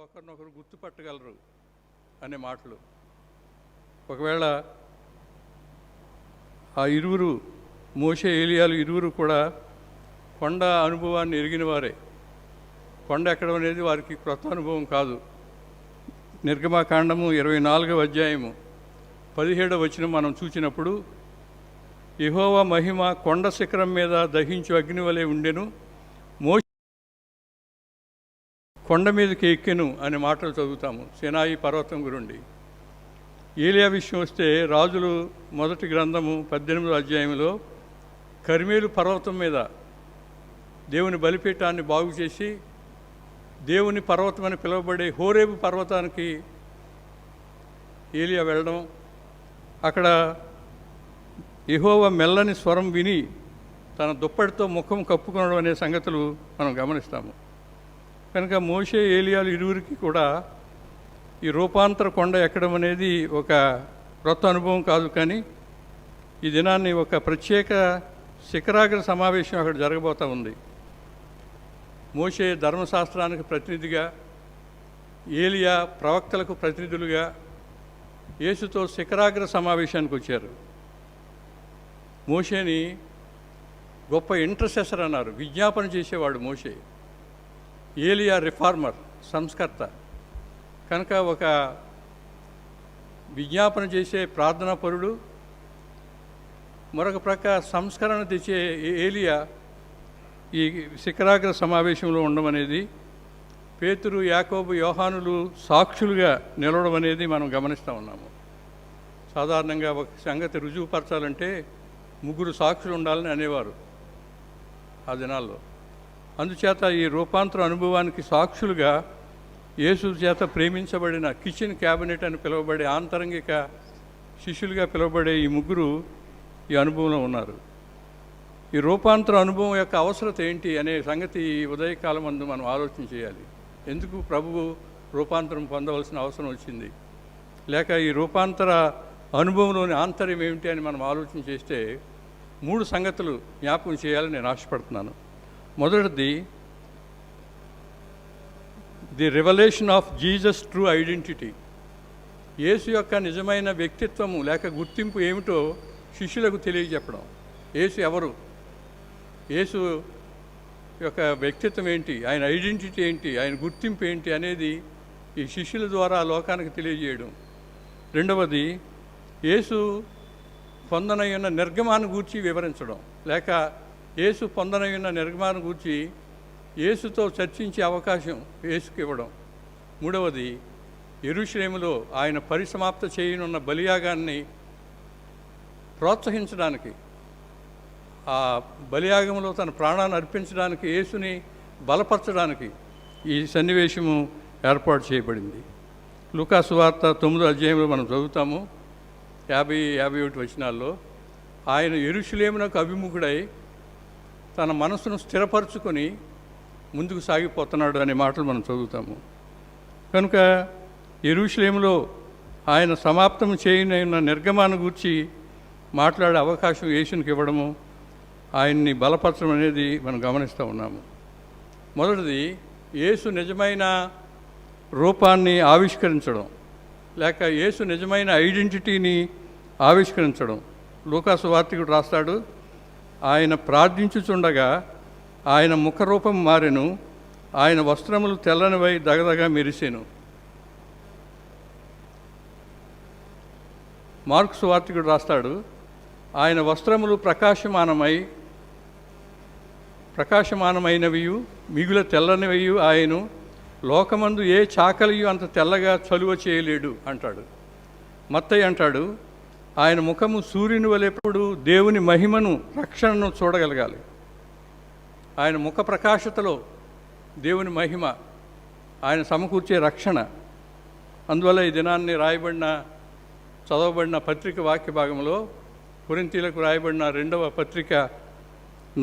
ఒకరినొకరు గుర్తుపట్టగలరు అనే మాటలు. ఒకవేళ ఆ ఇరువురు, మోషే ఏలియాలు ఇరువురు కూడా కొండ అనుభవాన్ని ఎరిగిన వారే. కొండ ఎక్కడం అనేది వారికి క్రొత్త అనుభవం కాదు. నిర్గమాకాండము 24వ అధ్యాయము 17వ వచనం మనం చూసినప్పుడు, యెహోవా మహిమ కొండ శిఖరం మీద దహించు అగ్ని వలె ఉండెను, మోషే కొండ మీదకి ఎక్కెను అనే మాటలు చదువుతాము సినాయి పర్వతం గురుండి. ఏలియా విషయం వస్తే రాజులు మొదటి గ్రంథము 18వ అధ్యాయంలో కర్మేలు పర్వతం మీద దేవుని బలిపీఠాన్ని బాగు చేసి దేవుని పర్వతం అని పిలువబడే హోరేబు పర్వతానికి ఏలియా వెళ్ళడం, అక్కడ యెహోవా మెల్లని స్వరం విని తన దుప్పటితో ముఖం కప్పుకొనడం అనే సంగతులు మనం గమనిస్తాము. కనుక మోషే ఏలియాలు ఇరువురికి కూడా ఈ రూపాంతర కొండ ఎక్కడం అనేది ఒక క్రొత్త అనుభవం కాదు. కానీ ఈ దినాన్ని ఒక ప్రత్యేక శిఖరాగ్ర సమావేశం అక్కడ జరగబోతూ ఉంది. మోషే ధర్మశాస్త్రానికి ప్రతినిధిగా, ఏలియా ప్రవక్తలకు ప్రతినిధులుగా యేసుతో శిఖరాగ్ర సమావేశానికి వచ్చారు. మోషేని గొప్ప ఇంటర్సెసర్ అన్నారు, విజ్ఞాపన చేసేవాడు మోషే. ఏలియా రిఫార్మర్, సంస్కర్త. కనుక ఒక విజ్ఞాపన చేసే ప్రార్థనాపరుడు, మరొక ప్రక్క సంస్కరణ తెచ్చే ఏలియా ఈ శిఖరాగ్ర సమావేశంలో ఉండడం అనేది, పేతురు, యాకోబు, యోహానులు సాక్షులుగా నిలవడం అనేది మనం గమనిస్తూ ఉన్నాము. సాధారణంగా ఒక సంగతి రుజువుపరచాలంటే 3 సాక్షులు ఉండాలని అనేవారు ఆ దినాల్లో. అందుచేత ఈ రూపాంతర అనుభవానికి సాక్షులుగా యేసు చేత ప్రేమించబడిన కిచెన్ క్యాబినెట్ అని పిలువబడే ఆంతరంగిక శిష్యులుగా పిలువబడే ఈ 3 ఈ అనుభవంలో ఉన్నారు. ఈ రూపాంతర అనుభవం యొక్క అవసరత ఏంటి అనే సంగతి ఈ ఉదయకాలం ముందు మనం ఆలోచన చేయాలి. ఎందుకు ప్రభువు రూపాంతరం పొందవలసిన అవసరం వచ్చింది, లేక ఈ రూపాంతర అనుభవంలోని ఆంతర్యం ఏమిటి అని మనం ఆలోచన చేస్తే 3 సంగతులు జ్ఞాపకం చేయాలని నేను ఆశపడుతున్నాను. మొదటిది, the revelation of Jesus true identity. యేసు యొక్క నిజమైన వ్యక్తిత్వము లేక గుర్తింపు ఏమిటో శిష్యులకు తెలియజెప్పడం. యేసు ఎవరు, యేసు యొక్క వ్యక్తిత్వం ఏంటి, ఆయన ఐడెంటిటీ ఏంటి, ఆయన గుర్తింపు ఏంటి అనేది ఈ శిష్యుల ద్వారా లోకానికి తెలియజేయడం. రెండవది, యేసు పొందనయున్న నిర్గమాన్ని గూర్చి వివరించడం, లేక యేసు పొందనయున్న నిర్గమాన్ని గూర్చి యేసుతో చర్చించే అవకాశం యేసుకి ఇవ్వడం. మూడవది, యెరూషలేములో ఆయన పరిసమాప్త చేయనున్న బలియాగాన్ని ప్రోత్సహించడానికి, ఆ బలియాగంలో తన ప్రాణాన్ని అర్పించడానికి, యేసుని బలపరచడానికి ఈ సన్నివేశము ఏర్పాటు చేయబడింది. లూకా సువార్త 9వ అధ్యాయంలో మనం చదువుతాము 50-51 వచనాల్లో, ఆయన యెరూషలేమునకు అభిముఖుడై తన మనసును స్థిరపరచుకొని ముందుకు సాగిపోతున్నాడు అనే మాటలు మనం చదువుతాము. కనుక యెరూషలేములో ఆయన సమాప్తం చేయనున్న నిర్గమాన్ని గూర్చి మాట్లాడే అవకాశం యేసునికి ఇవ్వడము, ఆయన్ని బలపరచడం అనేది మనం గమనిస్తూ ఉన్నాము. మొదటిది, యేసు నిజమైన రూపాన్ని ఆవిష్కరించడం, లేక యేసు నిజమైన ఐడెంటిటీని ఆవిష్కరించడం. లూకా సువార్తికుడు రాస్తాడు, ఆయన ప్రార్థించుచుండగా ఆయన ముఖరూపం మారెను, ఆయన వస్త్రములు తెల్లనివై దగదగా మెరిసెను. మార్కు సువార్తికుడు రాస్తాడు, ఆయన వస్త్రములు ప్రకాశమానమైనవియు మిగుల తెల్లనివయు ఆయను, లోకమందు ఏ చాకలియు అంత తెల్లగా చలువ చేయలేడు అంటాడు. మత్తయి అంటాడు, ఆయన ముఖము సూర్యుని వలెప్పుడు దేవుని మహిమను, రక్షణను చూడగలగాలి. ఆయన ముఖ ప్రకాశతలో దేవుని మహిమ, ఆయన సమకూర్చే రక్షణ. అందువల్ల ఈ దినాన్ని చదవబడిన పత్రిక వాక్య భాగంలో కొరింథీయులకు రాయబడిన 2వ పత్రిక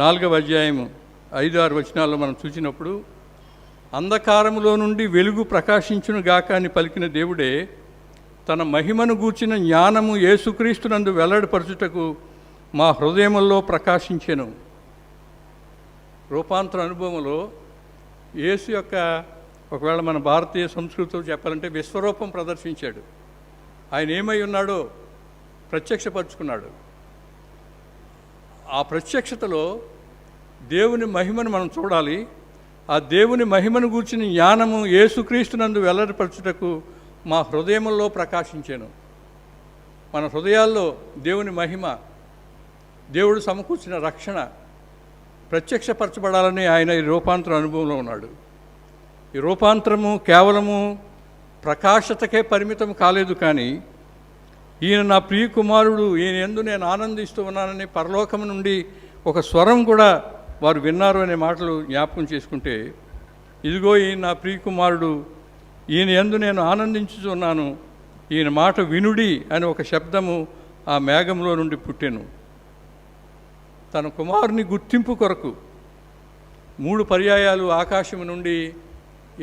4వ అధ్యాయము 5-6 వచనాల్లో మనం చూసినప్పుడు, అంధకారములో నుండి వెలుగు ప్రకాశించును గాక అని పలికిన దేవుడే తన మహిమను గూర్చిన జ్ఞానము యేసుక్రీస్తునందు వెల్లడిపరచుటకు మా హృదయముల్లో ప్రకాశించెను. రూపాంతర అనుభవంలో యేసు యొక్క ఒకవేళ మన భారతీయ సంస్కృతితో చెప్పాలంటే విశ్వరూపం ప్రదర్శించాడు. ఆయన ఏమై ఉన్నాడో ప్రత్యక్షపరుచుకున్నాడు. ఆ ప్రత్యక్షతలో దేవుని మహిమను మనం చూడాలి. ఆ దేవుని మహిమను గూర్చిన జ్ఞానము యేసుక్రీస్తునందు వెల్లడిపరచుటకు మా హృదయముల్లో ప్రకాశించాను. మన హృదయాల్లో దేవుని మహిమ, దేవుడు సమకూర్చిన రక్షణ ప్రత్యక్షపరచబడాలని ఆయన ఈ రూపాంతర అనుభవంలో ఉన్నాడు. ఈ రూపాంతరము కేవలము ప్రకాశతకే పరిమితం కాలేదు, కానీ ఈయన నా ప్రియ కుమారుడు, ఈయన యందు నేను ఆనందిస్తూ ఉన్నానని పరలోకం నుండి ఒక స్వరం కూడా వారు విన్నారు అనే మాటలు జ్ఞాపకం చేసుకుంటే, ఇదిగో ఈయన నా ప్రియ కుమారుడు, ఈయన యందు నేను ఆనందించుతున్నాను, ఈయన మాట వినుడి అని ఒక శబ్దము ఆ మేఘంలో నుండి పుట్టెను. తన కుమారుని గుర్తింపు కొరకు 3 పర్యాయాలు ఆకాశం నుండి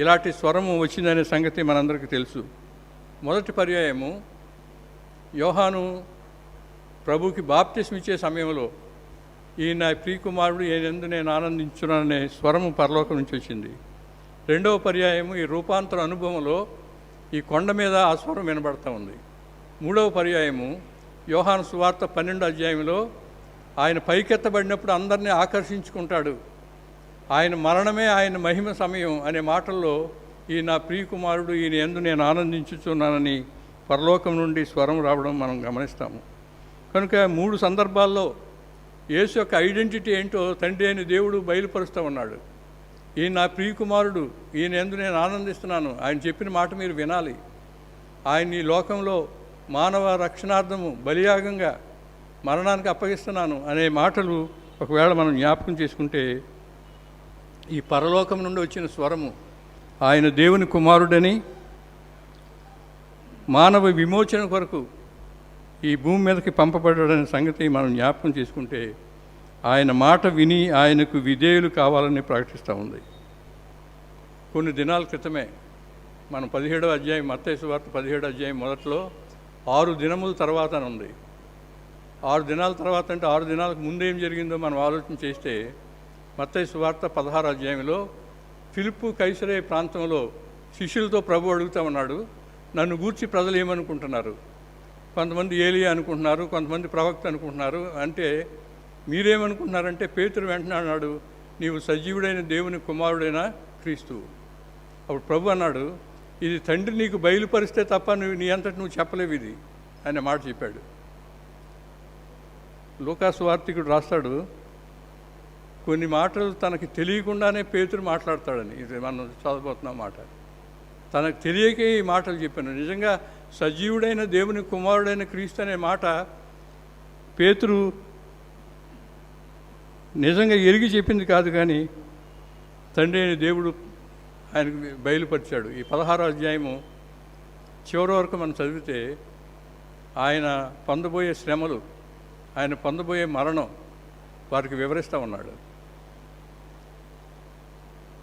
ఇలాంటి స్వరము వచ్చిందనే సంగతి మనందరికీ తెలుసు. మొదటి పర్యాయము యోహాను ప్రభుకి బాప్తిస్మ ఇచ్చే సమయంలో, ఈయన నా ప్రియ కుమారుడు, ఈయనందు నేను ఆనందించున్నాననే స్వరము పరలోకం నుంచి వచ్చింది. రెండవ పర్యాయము ఈ రూపాంతర అనుభవంలో ఈ కొండ మీద ఆ స్వరం వినబడతా ఉంది. మూడవ పర్యాయము యోహాను సువార్త 12వ అధ్యాయంలో ఆయన పైకెత్తబడినప్పుడు అందరినీ ఆకర్షించుకుంటాడు. ఆయన మరణమే ఆయన మహిమ సమయం అనే మాటల్లో ఈ నా ప్రియ కుమారుడు, ఈయన యందు నేను ఆనందించుతున్నానని పరలోకం నుండి స్వరం రావడం మనం గమనిస్తాము. కనుక 3 సందర్భాల్లో యేసు యొక్క ఐడెంటిటీ ఏంటో తండ్రి అయిన దేవుడు బయలుపరుస్తూ ఉన్నాడు. ఈయన నా ప్రియ కుమారుడు, ఈయన యందు నేను ఆనందిస్తున్నాను, ఆయన చెప్పిన మాట మీరు వినాలి, ఆయన ఈ లోకంలో మానవ రక్షణార్థము బలియాగంగా మరణానికి అప్పగిస్తున్నాను అనే మాటలు ఒకవేళ మనం జ్ఞాపకం చేసుకుంటే, ఈ పరలోకం నుండి వచ్చిన స్వరము ఆయన దేవుని కుమారుడని, మానవ విమోచన కొరకు ఈ భూమి మీదకి పంపబడ్డాడనే సంగతి మనం జ్ఞాపకం చేసుకుంటే, ఆయన మాట విని ఆయనకు విధేయులు కావాలని ప్రకటిస్తూ ఉంది. కొన్ని దినాల క్రితమే మనం 17వ అధ్యాయం, మత్తయి సువార్త 17వ అధ్యాయం మొదట్లో 6 దినముల తర్వాత అని ఉంది. 6 దినాల తర్వాత అంటే 6 దినాలకు ముందేం జరిగిందో మనం ఆలోచన చేస్తే, మత్తయి సువార్త 16వ అధ్యాయంలో ఫిలిప్పు కైసరే ప్రాంతంలో శిష్యులతో ప్రభు అడుగుతూ ఉన్నాడు, నన్ను గూర్చి ప్రజలు ఏమనుకుంటున్నారు? కొంతమంది ఏలియా అనుకుంటున్నారు, కొంతమంది ప్రవక్త అనుకుంటున్నారు. అంటే మీరేమనుకుంటున్నారంటే పేతురు వెంటనే అన్నాడు, నీవు సజీవుడైన దేవుని కుమారుడైన క్రీస్తు. అప్పుడు ప్రభు అన్నాడు, ఇది తండ్రి నీకు బయలుపరిస్తే తప్ప నీ అంతటి నువ్వు చెప్పలేవు ఇది అనే మాట చెప్పాడు. లూకాసు వార్తికుడు రాస్తాడు, కొన్ని మాటలు తనకి తెలియకుండానే పేతురు మాట్లాడతాడని. ఇది మనం చదవబోతున్నాం మాట. తనకు తెలియకే ఈ మాటలు చెప్పాను. నిజంగా సజీవుడైన దేవుని కుమారుడైన క్రీస్తు అనే మాట పేతురు నిజంగా ఎరిగి చెప్పింది కాదు, కానీ తండ్రి అయిన దేవుడు ఆయనకు బయలుపరిచాడు. ఈ 16వ అధ్యాయము చివరి వరకు మనం చదివితే ఆయన పొందబోయే శ్రమలు, ఆయన పొందబోయే మరణం వారికి వివరిస్తూ ఉన్నాడు.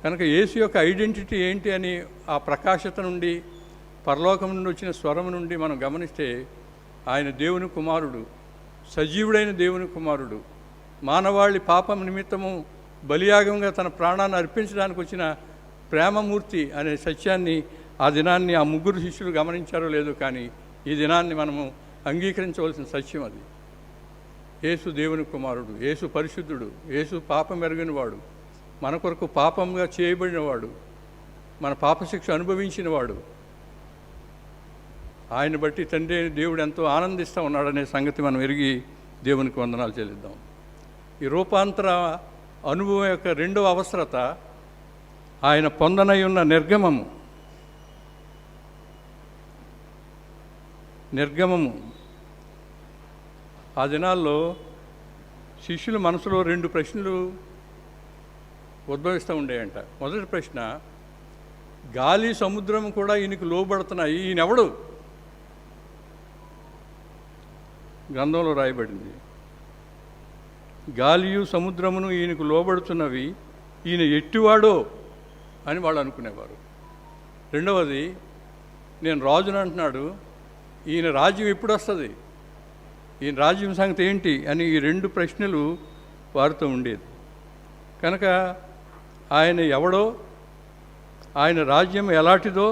కనుక యేసు యొక్క ఐడెంటిటీ ఏంటి అని ఆ ప్రకాశత నుండి, పరలోకం నుండి వచ్చిన స్వరం నుండి మనం గమనిస్తే, ఆయన దేవుని కుమారుడు, సజీవుడైన దేవుని కుమారుడు, మానవాళి పాపం నిమిత్తము బలియాగంగా తన ప్రాణాన్ని అర్పించడానికి వచ్చిన ప్రేమమూర్తి అనే సత్యాన్ని ఆ దినాన్ని ఆ 3 శిష్యులు గమనించారో లేదో, కానీ ఈ దినాన్ని మనము అంగీకరించవలసిన సత్యం అది. యేసు దేవుని కుమారుడు, యేసు పరిశుద్ధుడు, యేసు పాపం ఎరగనివాడు, మన కొరకు పాపంగా చేయబడినవాడు, మన పాపశిక్ష అనుభవించినవాడు. ఆయన బట్టి తండ్రి దేవుడు ఎంతో ఆనందిస్తూ ఉన్నాడనే సంగతి మనం ఎరిగి దేవునికి వందనాలు చెల్లిద్దాం. ఈ రూపాంతర అనుభవం యొక్క 2వ అవసరత ఆయన పొందనై ఉన్న నిర్గమము. ఆ దినాల్లో శిష్యుల మనసులో 2 ప్రశ్నలు ఉద్భవిస్తూ ఉండేయంట. మొదటి ప్రశ్న, గాలి సముద్రం కూడా ఈయనకు లోబడుతున్నాయి, ఈయనెవడు? గ్రంథంలో రాయబడింది, గాలియు సముద్రమును ఈయనకు లోబడుతున్నవి, ఈయన ఎట్టివాడో అని వాళ్ళు అనుకునేవారు. రెండవది, నేను రాజును అంటున్నాడు, ఈయన రాజ్యం ఎప్పుడు వస్తుంది, ఈయన రాజ్యం సంగతి ఏంటి అని ఈ 2 ప్రశ్నలు వారితో ఉండేది. కనుక ఆయన ఎవడో, ఆయన రాజ్యం ఎలాంటిదో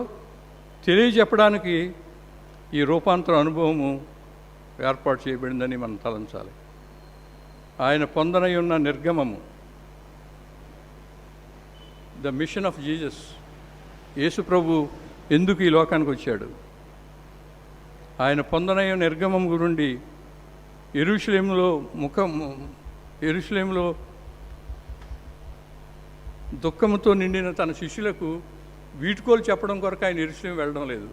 తెలియజెప్పడానికి ఈ రూపాంతర అనుభవము ఏర్పాటు చేయబడిందని మనం తలంచాలి. ఆయన పొందనై ఉన్న నిర్గమము, ద మిషన్ ఆఫ్ జీసస్. యేసు ప్రభు ఎందుకు ఈ లోకానికి వచ్చాడు? ఆయన పొందనై నిర్గమం గురించి యెరూషలేములో దుఃఖంతో నిండిన తన శిష్యులకు వీడ్కోలు చెప్పడం కొరకు ఆయన యెరూషలేము వెళ్ళడం లేదు.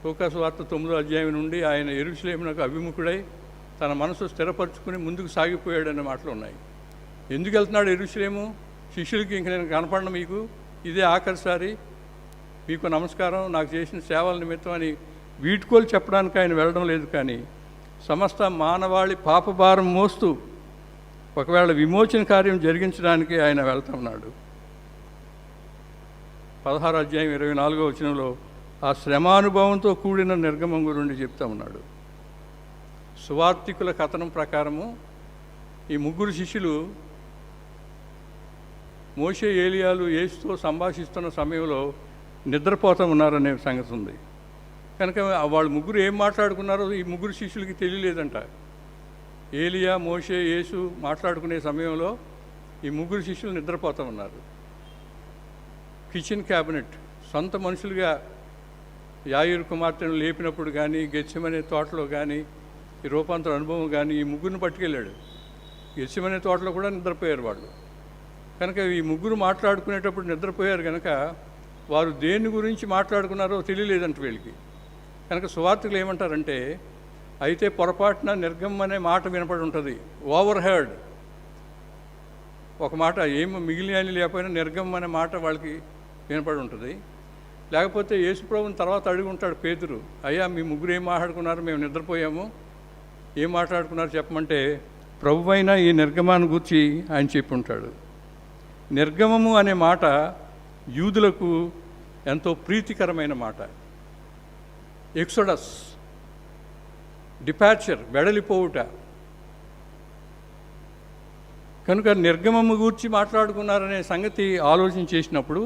లూకాసు వార్త 9వ అధ్యాయం నుండి ఆయన యెరూషలేమునకు అభిముఖుడై తన మనసు స్థిరపరచుకుని ముందుకు సాగిపోయాడనే మాటలు ఉన్నాయి. ఎందుకు వెళ్తున్నాడు యెరూషలేము? శిష్యులకి ఇంక నేను కనపడను, మీకు ఇదే ఆఖరిసారి, మీకు నమస్కారం, నాకు చేసిన సేవల నిమిత్తం అని వీడ్కోలు చెప్పడానికి ఆయన వెళ్ళడం లేదు. కానీ సమస్త మానవాళి పాపభారం మోస్తూ ఒకవేళ విమోచన కార్యం జరిగించడానికి ఆయన వెళ్తున్నాడు. 16వ అధ్యాయం 24వ వచనంలో ఆ శ్రమానుభవంతో కూడిన నిర్గమం గురించి చెప్తా ఉన్నాడు. సువార్తికుల కథనం ప్రకారము ఈ ముగ్గురు శిష్యులు మోషే, ఏలియాలు యేసుతో సంభాషిస్తున్న సమయంలో నిద్రపోతూ ఉన్నారనే సంగతి ఉంది. కనుక వాళ్ళు ముగ్గురు ఏం మాట్లాడుకున్నారో ఈ ముగ్గురు శిష్యులకి తెలియలేదంట. ఏలియా, మోషే, యేసు మాట్లాడుకునే సమయంలో ఈ ముగ్గురు శిష్యులు నిద్రపోతూ ఉన్నారు. కిచెన్ క్యాబినెట్, సొంత మనుషులుగా యాయిరు కుమార్తెను లేపినప్పుడు కానీ, గెత్సెమనే తోటలో కానీ, ఈ రూపాంతర అనుభవం కానీ ఈ ముగ్గురిని పట్టుకెళ్ళాడు. గెత్సెమనే తోటలో కూడా నిద్రపోయారు వాళ్ళు. కనుక ఈ ముగ్గురు మాట్లాడుకునేటప్పుడు నిద్రపోయారు కనుక వారు దేని గురించి మాట్లాడుకున్నారో తెలియలేదంట వీళ్ళకి. కనుక సువార్తికులు ఏమంటారంటే, అయితే పొరపాటున నిర్గమం అనే మాట వినపడి ఉంటుంది, ఓవర్ హెర్డ్. ఒక మాట ఏమి మిగిలిన లేకపోయినా నిర్గమం అనే మాట వాళ్ళకి వినపడి ఉంటుంది. లేకపోతే యేసుప్రభుని తర్వాత అడిగి ఉంటాడు పేతురు, అయ్యా మీ ముగ్గురు ఏం మాట్లాడుకున్నారు, మేము నిద్రపోయాము, ఏం మాట్లాడుకున్నారు చెప్పమంటే ప్రభు అయినా ఈ నిర్గమాన్ని గురించి ఆయన చెప్పి ఉంటాడు. నిర్గమము అనే మాట యూదులకు ఎంతో ప్రీతికరమైన మాట. ఎక్సోడస్, డిపార్చర్, వెడలిపోవుట. కనుక నిర్గమము గూర్చి మాట్లాడుకున్నారనే సంగతి ఆలోచన చేసినప్పుడు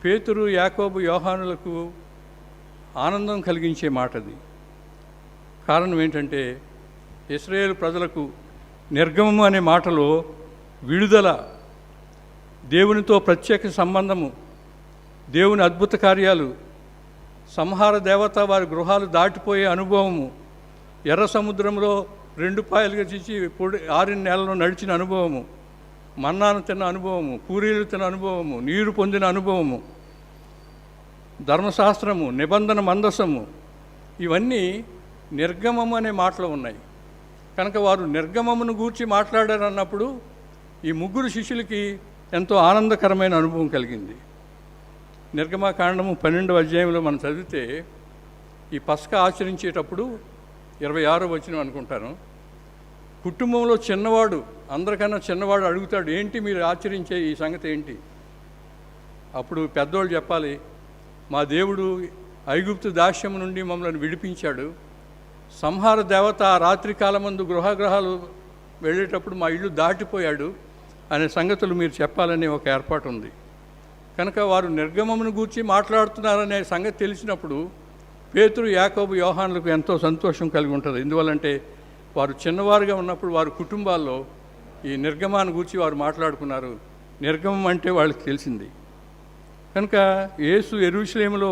పేతురు, యాకోబు, యోహానులకు ఆనందం కలిగించే మాటది. కారణం ఏంటంటే ఇశ్రాయేలు ప్రజలకు నిర్గమము అనే మాటలో విడుదల, దేవునితో ప్రత్యేక సంబంధము, దేవుని అద్భుత కార్యాలు, సంహార దేవత వారి గృహాలు దాటిపోయే అనుభవము, ఎర్ర సముద్రంలో 2 పాయలుగా చేసి 6 నెలల్లో నడిచిన అనుభవము, మన్నాను తిన్న అనుభవము, పూరీలు తిన్న అనుభవము, నీరు పొందిన అనుభవము, ధర్మశాస్త్రము, నిబంధన మందసము, ఇవన్నీ నిర్గమము అనే మాటలో ఉన్నాయి. కనుక వారు నిర్గమమును గూర్చి మాట్లాడారన్నప్పుడు ఈ ముగ్గురు శిష్యులకి ఎంతో ఆనందకరమైన అనుభవం కలిగింది. నిర్గమకాండము 12వ అధ్యాయంలో మనం చదివితే ఈ పస్కా ఆచరించేటప్పుడు 26వ వచనం అనుకుంటాను, కుటుంబంలో చిన్నవాడు, అందరికన్నా చిన్నవాడు అడుగుతాడు, ఏంటి మీరు ఆచరించే ఈ సంగతి ఏంటి? అప్పుడు పెద్దోళ్ళు చెప్పాలి, మా దేవుడు ఐగుప్తు దాస్యం నుండి మమ్మల్ని విడిపించాడు, సంహార దేవత ఆ రాత్రి కాలమందు గృహాలు వెళ్ళేటప్పుడు మా ఇల్లు దాటిపోయాడు అనే సంగతులు మీరు చెప్పాలనే ఒక ఏర్పాటు ఉంది. కనుక వారు నిర్గమమును గూర్చి మాట్లాడుతున్నారనే సంగతి తెలిసినప్పుడు పేతురు, యాకోబు, యోహానులకు ఎంతో సంతోషం కలిగి ఉంటుంది. ఎందువల్లంటే వారు చిన్నవారుగా ఉన్నప్పుడు వారి కుటుంబాల్లో ఈ నిర్గమాన్ని గూర్చి వారు మాట్లాడుకున్నారు. నిర్గమం అంటే వాళ్ళకి తెలిసింది. కనుక యేసు యెరూషలేములో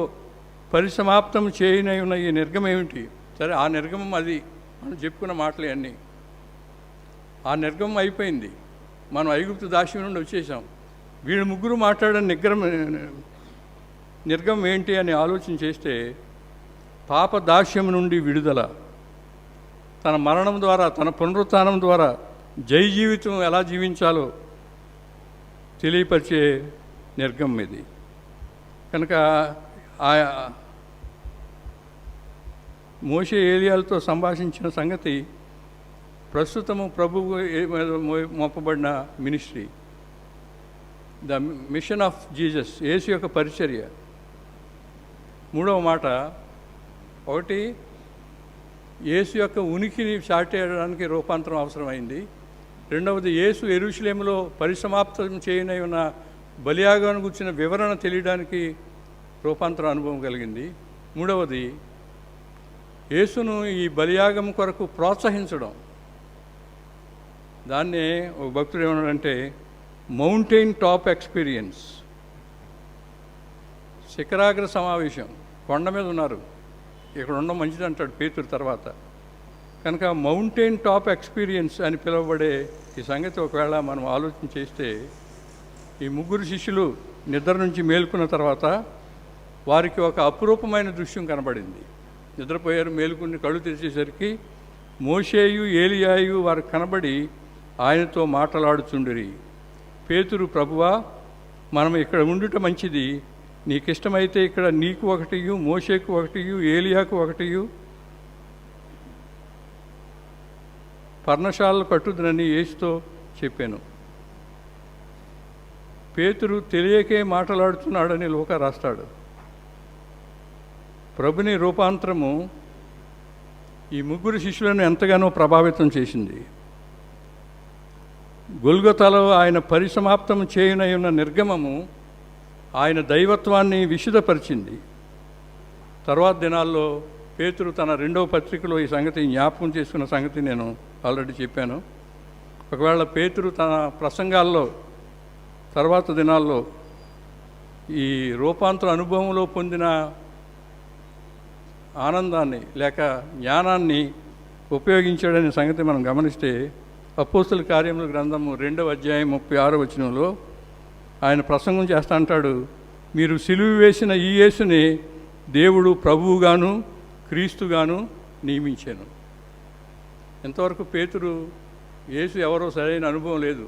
పరిసమాప్తం చేయనై ఉన్న ఈ నిర్గమం ఏమిటి? సరే, ఆ నిర్గమం అది మనం చెప్పుకున్న మాటలే అన్నీ. ఆ నిర్గమం అయిపోయింది, మనం ఐగుప్తు దాస్యం నుండి వచ్చేసాం. వీళ్ళు ముగ్గురు మాట్లాడిన నిర్గమం ఏంటి అని ఆలోచన చేస్తే పాప దాస్యం నుండి విడుదల, తన మరణం ద్వారా, తన పునరుత్థానం ద్వారా జై జీవితం ఎలా జీవించాలో తెలియపరిచే నిర్గమం ఇది. కనుక మోషే, ఏలియాలతో సంభాషించిన సంగతి ప్రస్తుతము ప్రభువు మోపబడిన ministry, the mission of Jesus, యేసు యొక్క పరిచర్య. 3వ మాట, ఒకటి యేసు యొక్క ఉనికిని చాటేయడానికి రూపాంతరం అవసరమైంది. రెండవది యేసు యెరూషలేములో పరిసమాప్తం చేయనై ఉన్న బలియాగాను గురించిన వివరణ తెలియడానికి రూపాంతర అనుభవం కలిగింది. మూడవది యేసును ఈ బలియాగం కొరకు ప్రోత్సహించడం. దాన్నే ఒక భక్తుడు ఏమన్నాడంటే మౌంటైన్ టాప్ ఎక్స్పీరియన్స్. శిఖరాగ్ర సమావేశం, కొండ మీద ఉన్నారు, ఇక్కడ ఉండడం మంచిది అంటాడు పేతురు తర్వాత. కనుక మౌంటైన్ టాప్ ఎక్స్పీరియన్స్ అని పిలువబడే ఈ సంగతి ఒకవేళ మనం ఆలోచన చేస్తే, ఈ ముగ్గురు శిష్యులు నిద్ర నుంచి మేలుకున్న తర్వాత వారికి ఒక అపురూపమైన దృశ్యం కనబడింది. నిద్రపోయారు, మేలుకుని కళ్ళు తెరిచేసరికి మోషేయు ఏలియాయు వారికి కనబడి ఆయనతో మాట్లాడుచుండిరి. పేతురు, ప్రభువా, మనం ఇక్కడ ఉండుట మంచిది, నీకిష్టమైతే ఇక్కడ నీకు ఒకటియు, మోషేకు ఒకటియు, ఏలియాకు ఒకటియు పర్ణశాలలు కట్టుదనని యేసుతో చెప్పాను. పేతురు తెలియకే మాట్లాడుతున్నాడని లూకా రాస్తాడు. ప్రభుని రూపాంతరము ఈ ముగ్గురు శిష్యులను ఎంతగానో ప్రభావితం చేసింది. గొల్గొతాలో ఆయన పరిసమాప్తం చేయనై ఉన్న నిర్గమము ఆయన దైవత్వాన్ని విశుద్ధపరిచింది. తర్వాత దినాల్లో పేతురు తన రెండవ పత్రికలో ఈ సంగతి జ్ఞాపకం చేసుకున్న సంగతి నేను ఆల్రెడీ చెప్పాను. ఒకవేళ పేతురు తన ప్రసంగాల్లో తర్వాత దినాల్లో ఈ రూపాంతర అనుభవంలో పొందిన ఆనందాన్ని లేక జ్ఞానాన్ని ఉపయోగించాడనే సంగతి మనం గమనిస్తే, అపోస్తుల కార్యముల గ్రంథము 2వ అధ్యాయం 36వ వచనంలో ఆయన ప్రసంగం చేస్తా అంటాడు, మీరు సిలువ వేసిన ఈ యేసుని దేవుడు ప్రభువుగాను క్రీస్తుగాను నియమించాను. ఎంతవరకు పేతురు యేసు ఎవరో సరైన అనుభవం లేదు,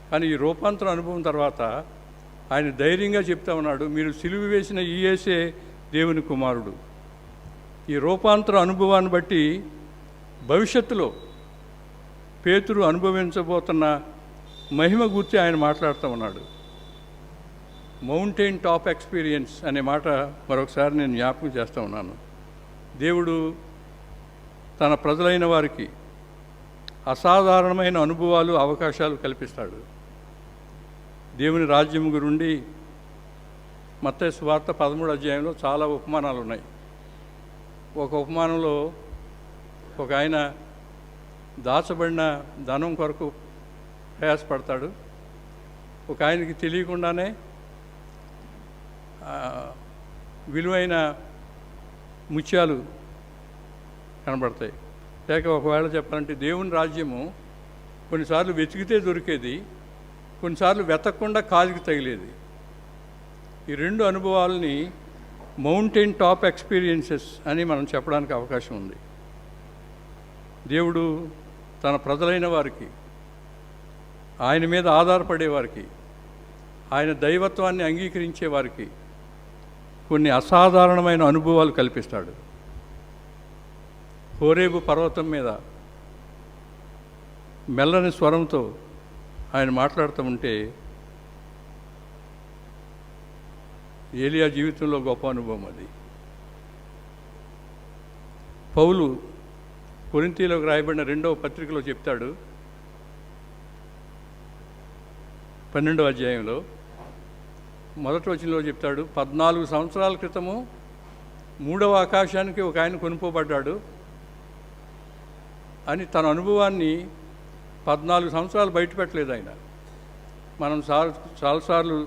కానీ ఈ రూపాంతర అనుభవం తర్వాత ఆయన ధైర్యంగా చెప్తా ఉన్నాడు, మీరు సిలువ వేసిన ఈ యేసే దేవుని కుమారుడు. ఈ రూపాంతర అనుభవాన్ని బట్టి భవిష్యత్తులో పేతురు అనుభవించబోతున్న మహిమ గురించి ఆయన మాట్లాడుతూ ఉన్నాడు. మౌంటైన్ టాప్ ఎక్స్పీరియన్స్ అనే మాట మరొకసారి నేను జ్ఞాపకం చేస్తూ ఉన్నాను. దేవుడు తన ప్రజలైన వారికి అసాధారణమైన అనుభవాలు, అవకాశాలు కల్పిస్తాడు. దేవుని రాజ్యం గురుండి మత్తయి సువార్త 13వ అధ్యాయంలో చాలా ఉపమానాలు ఉన్నాయి. ఒక ఉపమానంలో ఒక ఆయన దాచబడిన ధనం కొరకు ప్రయాసపడతాడు. ఒక ఆయనకి తెలియకుండానే విలువైన ముత్యాలు కనబడతాయి. లేక ఒకవేళ చెప్పాలంటే దేవుని రాజ్యము కొన్నిసార్లు వెతికితే దొరికేది, కొన్నిసార్లు వెతకకుండా కాలికి తగిలేది. ఈ రెండు అనుభవాలని మౌంటైన్ టాప్ ఎక్స్పీరియన్సెస్ అని మనం చెప్పడానికి అవకాశం ఉంది. దేవుడు తన ప్రజలైన వారికి, ఆయన మీద ఆధారపడే వారికి, ఆయన దైవత్వాన్ని అంగీకరించే వారికి కొన్ని అసాధారణమైన అనుభవాలు కల్పిస్తాడు. హోరేబు పర్వతం మీద మెల్లని స్వరంతో ఆయన మాట్లాడుతూ ఉంటే ఏలియా జీవితంలో గొప్ప అనుభవం అది. పౌలు కొరింథీయులకు రాయబడిన 2వ పత్రికలో చెప్తాడు, 12వ అధ్యాయంలో 1వ వచనంలో చెప్తాడు, 14 సంవత్సరాల క్రితము 3వ ఆకాశానికి ఒక ఆయన కొనుక్కోబడ్డాడు అని తన అనుభవాన్ని 14 సంవత్సరాలు బయటపెట్టలేదు ఆయన. మనం చాలాసార్లు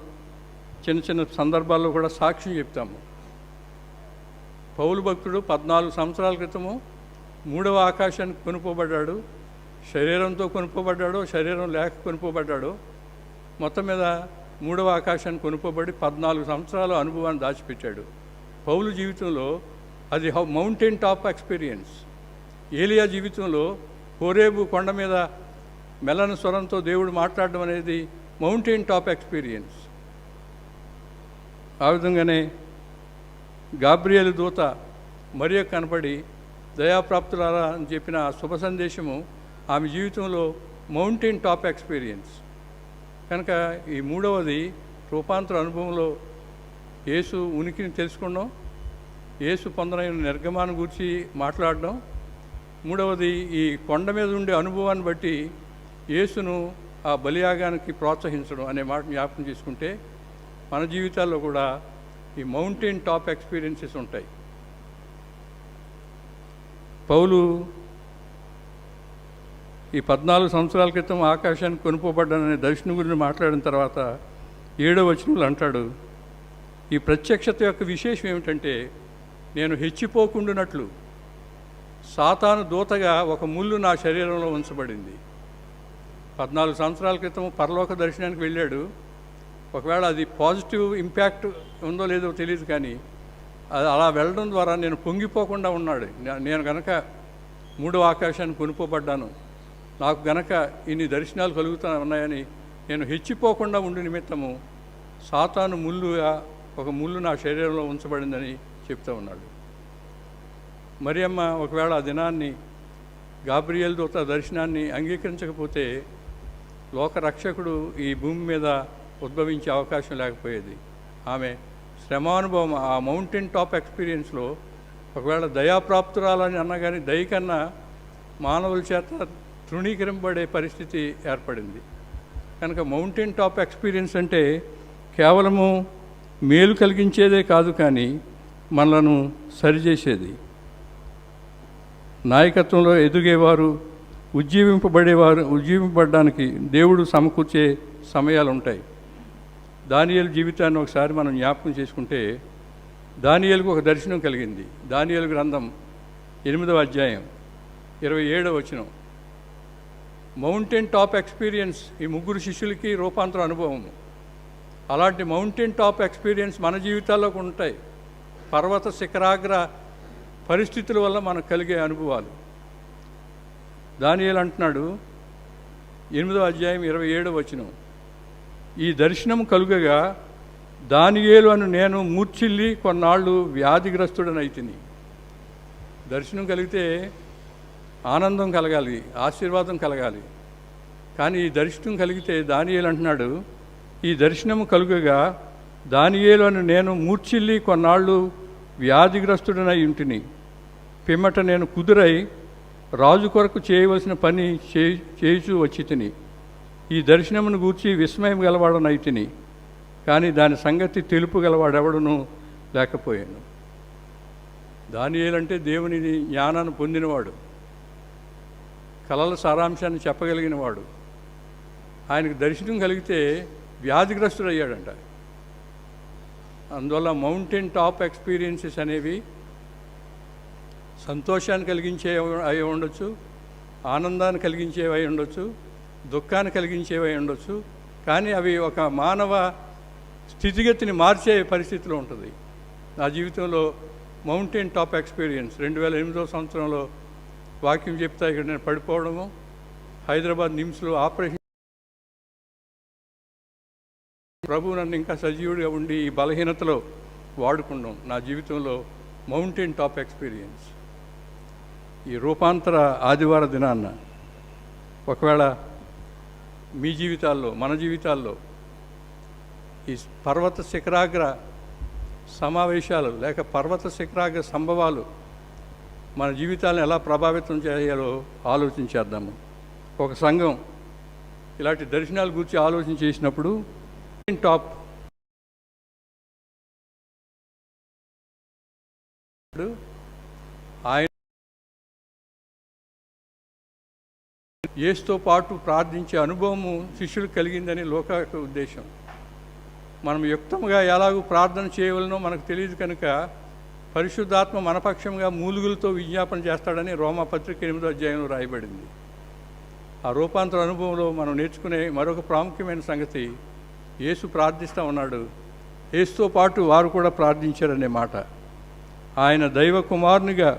చిన్న చిన్న సందర్భాల్లో కూడా సాక్ష్యం చెప్తాము. పౌలు భక్తుడు 14 సంవత్సరాల క్రితము 3వ ఆకాశానికి కొనుక్కోబడ్డాడు. శరీరంతో కొనుక్కోబడ్డాడో శరీరం లేక కొనుక్కోబడ్డాడో, మొత్తం మీద 3వ ఆకాశానికి కొనుక్కోబడి 14 సంవత్సరాల అనుభవాన్ని దాచిపెట్టాడు. పౌలు జీవితంలో అది మౌంటైన్ టాప్ ఎక్స్పీరియన్స్. ఏలియా జీవితంలో హోరేబు కొండ మీద మెల్లని స్వరంతో దేవుడు మాట్లాడడం అనేది మౌంటైన్ టాప్ ఎక్స్పీరియన్స్. ఆ విధంగానే గాబ్రియేలు దూత మరియ కనపడి దయాప్రాప్తులారా అని చెప్పిన ఆ శుభ సందేశము ఆమె జీవితంలో మౌంటైన్ టాప్ ఎక్స్పీరియన్స్. కనుక ఈ మూడవది రూపాంతర అనుభవంలో యేసు ఉనికిని తెలుసుకోవడం, యేసు పొందనైన నిర్గమాన్ని గురించి మాట్లాడడం. మూడవది ఈ కొండ మీద ఉండే అనుభవాన్ని బట్టి యేసును ఆ బలియాగానికి ప్రోత్సహించడం అనే మాట జ్ఞాపకం చేసుకుంటే మన జీవితాల్లో కూడా ఈ మౌంటైన్ టాప్ ఎక్స్పీరియన్సెస్ ఉంటాయి. పౌలు ఈ 14 సంవత్సరాల క్రితం ఆకాశానికి కొనుక్కోబడ్డాననే దర్శనం గురించి మాట్లాడిన తర్వాత 7వ వచనంలో అంటాడు, ఈ ప్రత్యక్షత యొక్క విశేషం ఏమిటంటే, నేను హెచ్చిపోకుండానట్లు సాతాను దూతగా ఒక ముళ్ళు నా శరీరంలో ఉంచబడింది. 14 సంవత్సరాల క్రితం పరలోక దర్శనానికి వెళ్ళాడు. ఒకవేళ అది పాజిటివ్ ఇంపాక్ట్ ఉందో లేదో తెలియదు, కానీ అది అలా వెళ్ళడం ద్వారా నేను పొంగిపోకుండా ఉన్నాడు. నేను గనక 3వ ఆకాశాన్ని కొనుక్కోబడ్డాను, నాకు గనక ఇన్ని దర్శనాలు కలుగుతూ ఉన్నాయని నేను హెచ్చిపోకుండా ఉండి నిమిత్తము సాతాను ముళ్ళుగా ఒక ముళ్ళు నా శరీరంలో ఉంచబడిందని చెప్తూ ఉన్నాడు. మరియమ్మ ఒకవేళ ఆ దినాన్ని గాబ్రియల్ దూత దర్శనాన్ని అంగీకరించకపోతే లోకరక్షకుడు ఈ భూమి మీద ఉద్భవించే అవకాశం లేకపోయేది. ఆమె శ్రమానుభవం, ఆ మౌంటైన్ టాప్ ఎక్స్పీరియన్స్లో ఒకవేళ దయాప్రాప్తురాలని అన్నా కానీ దయ కన్నా మానవుల చేత తృణీకరింపబడే పరిస్థితి ఏర్పడింది. కనుక మౌంటైన్ టాప్ ఎక్స్పీరియన్స్ అంటే కేవలము మేలు కలిగించేదే కాదు, కానీ మనలను సరిచేసేది. నాయకత్వంలో ఎదిగేవారు, ఉజ్జీవింపబడడానికి దేవుడు సమకూర్చే సమయాలు ఉంటాయి. దానియేలు జీవితాన్ని ఒకసారి మనం జ్ఞాపకం చేసుకుంటే, దానియేలుకు ఒక దర్శనం కలిగింది. దానియేలు గ్రంథం 8వ అధ్యాయం 27వ వచనం. మౌంటైన్ టాప్ ఎక్స్పీరియన్స్ ఈ ముగ్గురు శిష్యులకి రూపాంతర అనుభవము. అలాంటి మౌంటైన్ టాప్ ఎక్స్పీరియన్స్ మన జీవితాల్లో ఉంటాయి. పర్వత శిఖరాగ్ర పరిస్థితుల వల్ల మనకు కలిగే అనుభవాలు. దానియేలు అంటున్నాడు 8వ అధ్యాయం 27వ వచనం, ఈ దర్శనం కలుగగా దానియేలు అను నేను మూర్ఛిల్లి కొన్నాళ్ళు వ్యాధిగ్రస్తుడనైతిని. దర్శనం కలిగితే ఆనందం కలగాలి, ఆశీర్వాదం కలగాలి. కానీ ఈ దర్శనం కలిగితే దానియేలు అంటున్నాడు, ఈ దర్శనము కలుగగా దానియేలు అను నేను మూర్ఛిల్లి కొన్నాళ్ళు వ్యాధిగ్రస్తుడనై ఉంటిని. పిమ్మట నేను కుదురై రాజు కొరకు చేయవలసిన పని చేయుచూ వచ్చి తిని ఈ దర్శనమును గూర్చి విస్మయం గలవాడనైతిని, కానీ దాని సంగతి తెలుపు గలవాడెవడను లేకపోయాను. దానియేలు అంటే దేవుని జ్ఞానాన్ని పొందినవాడు, కలల సారాంశాన్ని చెప్పగలిగినవాడు. ఆయనకు దర్శనం కలిగితే వ్యాధిగ్రస్తుడు అయ్యాడంట. అందువల్ల మౌంటైన్ టాప్ ఎక్స్పీరియన్సెస్ అనేవి సంతోషాన్ని కలిగించేవి అయి ఉండొచ్చు, ఆనందాన్ని కలిగించేవి అయి ఉండొచ్చు, దుఃఖాన్ని కలిగించేవి అయి ఉండొచ్చు. కానీ అవి ఒక మానవ స్థితిగతిని మార్చే పరిస్థితిలో ఉంటుంది. నా జీవితంలో మౌంటైన్ టాప్ ఎక్స్పీరియన్స్ 2008వ సంవత్సరంలో వాక్యం చెప్తా ఇక్కడ నేను పడిపోవడము, హైదరాబాద్ నిమ్స్లో ఆపరేషన్. ప్రభు నన్ను ఇంకా సజీవుడిగా ఉండి ఈ బలహీనతలో వాడుకుందాం. నా జీవితంలో మౌంటైన్ టాప్ ఎక్స్పీరియన్స్. ఈ రూపాంతర ఆదివార దినాన్న ఒకవేళ మీ జీవితాల్లో, మన జీవితాల్లో ఈ పర్వత శిఖరాగ్ర సమావేశాలు లేక పర్వత శిఖరాగ్ర సంభవాలు మన జీవితాలను ఎలా ప్రభావితం చేయాలో ఆలోచించేద్దాము. ఒక సంఘం ఇలాంటి దర్శనాల గురించి ఆలోచన చేసినప్పుడు టాప్ ఆయన యేసుతో పాటు ప్రార్థించే అనుభవము శిష్యులకు కలిగిందని లోక యొక్క ఉద్దేశం. మనం యుక్తంగా ఎలాగూ ప్రార్థన చేయవలనో మనకు తెలియదు కనుక పరిశుద్ధాత్మ మనపక్షంగా మూలుగులతో విజ్ఞాపన చేస్తాడని రోమాపత్రిక 8వ అధ్యాయంలో రాయబడింది. ఆ రూపాంతర అనుభవంలో మనం నేర్చుకునే మరొక ప్రాముఖ్యమైన సంగతి, యేసు ప్రార్థిస్తూ ఉన్నాడు, యేసుతో పాటు వారు కూడా ప్రార్థించారనే మాట. ఆయన దైవ కుమారునిగా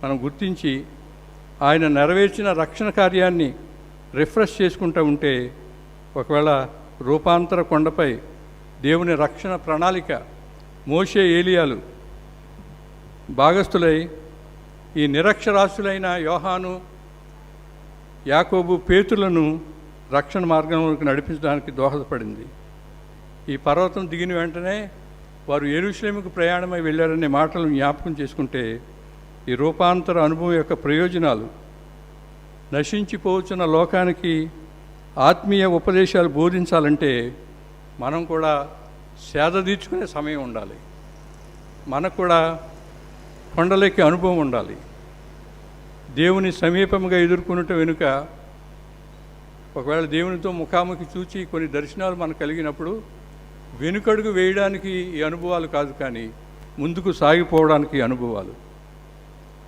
మనం గుర్తించి ఆయన నెరవేర్చిన రక్షణ కార్యాన్ని రిఫ్రెష్ చేసుకుంటూ ఉంటే ఒకవేళ రూపాంతర కొండపై దేవుని రక్షణ ప్రణాళిక మోషే, ఏలియాలు భాగస్థులై ఈ నిరక్షరాస్యులైన యోహాను, యాకోబు, పేతులను రక్షణ మార్గంలోకి నడిపించడానికి దోహదపడింది. ఈ పర్వతం దిగిన వెంటనే వారు యెరూషలేముకు ప్రయాణమై వెళ్ళారనే మాటలను జ్ఞాపకం చేసుకుంటే ఈ రూపాంతర అనుభవం యొక్క ప్రయోజనాలు నశించిపోవచ్చున్న లోకానికి ఆత్మీయ ఉపదేశాలు బోధించాలంటే మనం కూడా సేద తీర్చుకునే సమయం ఉండాలి. మనకు కూడా కొండలెక్కే అనుభవం ఉండాలి. దేవుని సమీపంగా ఎదుర్కొనటం వెనుక ఒకవేళ దేవునితో ముఖాముఖి చూచి కొన్ని దర్శనాలు మనకు కలిగినప్పుడు వెనుకడుగు వేయడానికి ఈ అనుభవాలు కాదు, కానీ ముందుకు సాగిపోవడానికి అనుభవాలు.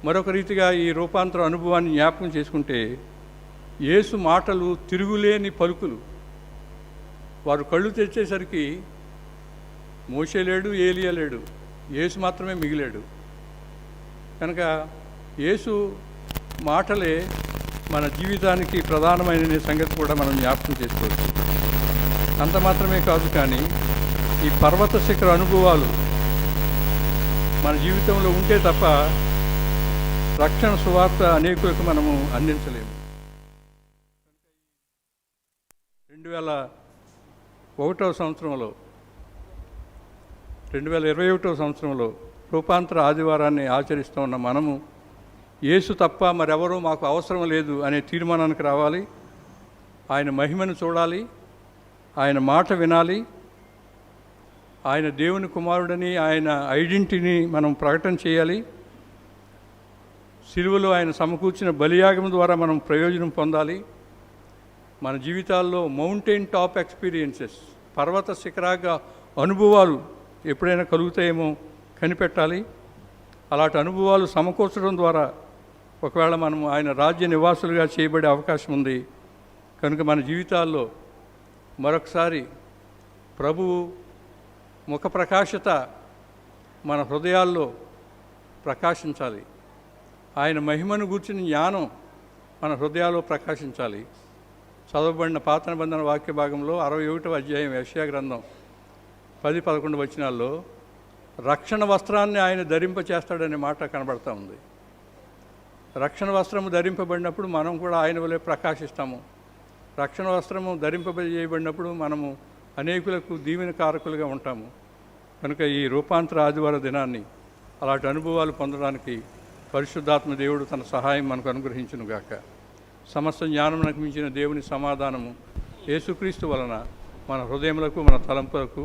మరొక రీతిగా ఈ రూపాంతర అనుభవాన్ని జ్ఞాపకం చేసుకుంటే, యేసు మాటలు తిరుగులేని పలుకులు. వారు కళ్ళు తెచ్చేసరికి మోషే లేడు, ఏలియా లేడు, యేసు మాత్రమే మిగిలాడు. కనుక యేసు మాటలే మన జీవితానికి ప్రధానమైన సంగతి కూడా మనం జ్ఞాపకం చేసుకోవచ్చు. అంత మాత్రమే కాదు, కానీ ఈ పర్వత శిఖర అనుభవాలు మన జీవితంలో ఉంటే తప్ప రక్షణ సువార్త అనేకులకు మనము అందించలేము. 2021 సంవత్సరంలో రూపాంతర ఆదివారాన్ని ఆచరిస్తూ ఉన్న మనము యేసు తప్ప మరెవరూ మాకు అవసరం లేదు అనే తీర్మానానికి రావాలి. ఆయన మహిమను చూడాలి, ఆయన మాట వినాలి, ఆయన దేవుని కుమారుడని ఆయన ఐడెంటిటీని మనం ప్రకటన చేయాలి. సిలువలో ఆయన సమకూర్చిన బలియాగం ద్వారా మనం ప్రయోజనం పొందాలి. మన జీవితాల్లో మౌంటైన్ టాప్ ఎక్స్పీరియన్సెస్, పర్వత శిఖరాగ అనుభవాలు ఎప్పుడైనా కలుగుతాయేమో కనిపెట్టాలి. అలాంటి అనుభవాలు సమకూర్చడం ద్వారా ఒకవేళ మనము ఆయన రాజ్య నివాసులుగా చేయబడే అవకాశం ఉంది. కనుక మన జీవితాల్లో మరొకసారి ప్రభువు ముఖ ప్రకాశత మన హృదయాల్లో ప్రకాశించాలి. ఆయన మహిమను గూర్చిన జ్ఞానం మన హృదయాల్లో ప్రకాశించాలి. చదవబడిన పాత నిబంధన వాక్య భాగంలో 61వ అధ్యాయం యెషయా గ్రంథం 10-11 వచనాల్లో రక్షణ వస్త్రాన్ని ఆయన ధరింపచేస్తాడనే మాట కనబడతా ఉంది. రక్షణ వస్త్రము ధరింపబడినప్పుడు మనం కూడా ఆయన వలె ప్రకాశిస్తాము. రక్షణ వస్త్రము ధరింపజేయబడినప్పుడు మనము అనేకులకు దీవెన కారకులుగా ఉంటాము. కనుక ఈ రూపాంతర ఆదివార దినాన్ని అలాంటి అనుభవాలు పొందడానికి పరిశుద్ధాత్మ దేవుడు తన సహాయం మనకు అనుగ్రహించునుగాక. సమస్త జ్ఞానమునకు మించిన దేవుని సమాధానము యేసుక్రీస్తు వలన మన హృదయములకు మన తలంపులకు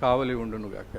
కావలి ఉండునుగాక.